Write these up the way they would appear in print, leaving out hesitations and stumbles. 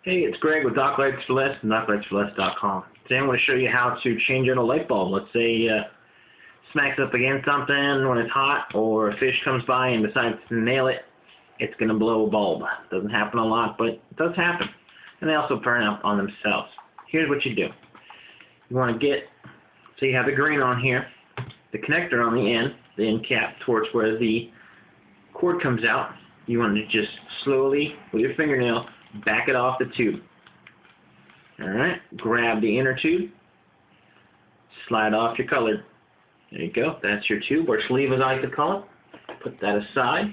Hey, it's Greg with Dock Lights for Less and DockLightsForLess.com. Today I'm going to show you how to change out a light bulb. Let's say smacks up against something when it's hot, or a fish comes by and decides to nail it, it's going to blow a bulb. Doesn't happen a lot, but it does happen. And they also burn out on themselves. Here's what you do. You want to get, so you have the green on here, the connector on the end cap towards where the cord comes out. You want to just slowly, with your fingernail, back it off the tube. Alright, grab the inner tube, slide off your colored. There you go, that's your tube, or sleeve as I like to call it. Put that aside.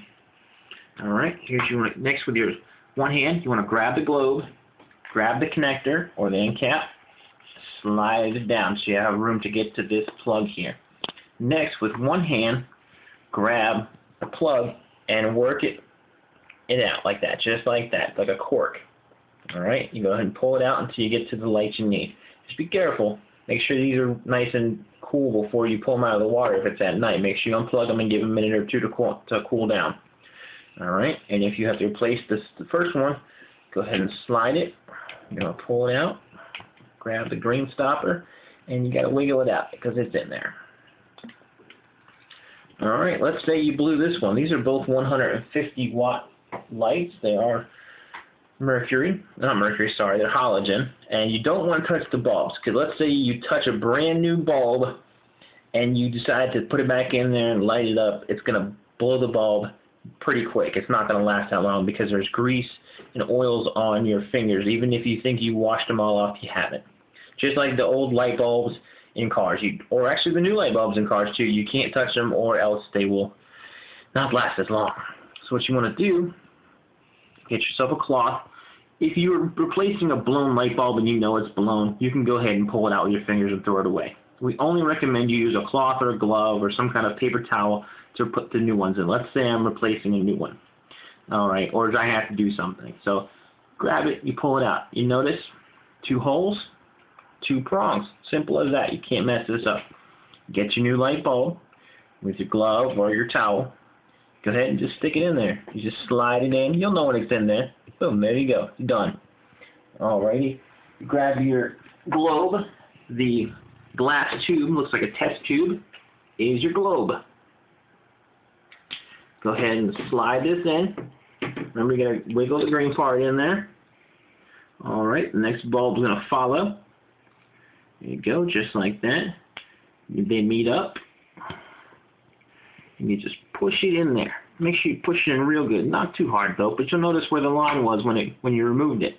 Alright, next with your one hand, you want to grab the globe, grab the connector, or the end cap, slide it down so you have room to get to this plug here. Next, with one hand, grab the plug and work it out like that, just like that, like a cork. Alright, you go ahead and pull it out until you get to the light you need. Just be careful. Make sure these are nice and cool before you pull them out of the water if it's at night. Make sure you unplug them and give them a minute or two to cool down. Alright, and if you have to replace the first one, go ahead and slide it. You're going to pull it out, grab the green stopper, and you got to wiggle it out because it's in there. Alright, let's say you blew this one. These are both 150 watt lights. They are they're halogen, and you don't want to touch the bulbs, because let's say you touch a brand new bulb and you decide to put it back in there and light it up, it's going to blow the bulb pretty quick. It's not going to last that long because there's grease and oils on your fingers. Even if you think you washed them all off, you haven't. Just like the old light bulbs in cars, or actually the new light bulbs in cars too, you can't touch them or else they will not last as long. So what you want to do, get yourself a cloth. If you're replacing a blown light bulb and you know it's blown, you can go ahead and pull it out with your fingers and throw it away. We only recommend you use a cloth or a glove or some kind of paper towel to put the new ones in. Let's say I'm replacing a new one. Alright, or I have to do something. So grab it, you pull it out. You notice 2 holes, 2 prongs. Simple as that. You can't mess this up. Get your new light bulb with your glove or your towel. Go ahead and just stick it in there. You just slide it in. You'll know when it's in there. Boom, there you go. Done. Alrighty. You grab your globe. The glass tube, looks like a test tube, is your globe. Go ahead and slide this in. Remember, you got to wiggle the green part in there. Alright, the next bulb is going to follow. There you go, just like that. They meet up. And you just push it in there. Make sure you push it in real good. Not too hard though, but you'll notice where the line was when you removed it.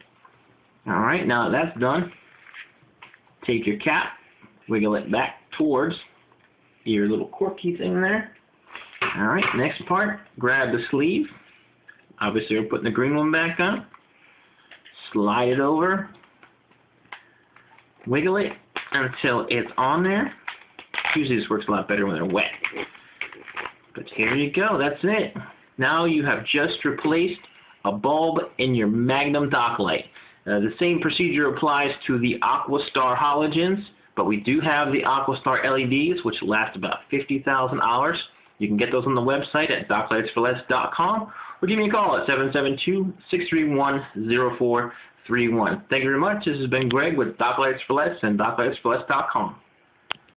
Alright, now that that's done, take your cap, wiggle it back towards your little corky thing there. Alright, next part, grab the sleeve. Obviously we're putting the green one back on. Slide it over. Wiggle it until it's on there. Usually this works a lot better when they're wet. But here you go, that's it. Now you have just replaced a bulb in your Magnum dock light. The same procedure applies to the AquaStar Halogens, but we do have the AquaStar LEDs, which last about 50,000 hours. You can get those on the website at DockLightsForLess.com, or give me a call at 772-631-0431. Thank you very much. This has been Greg with Dock Lights for Less and DockLightsForLess.com.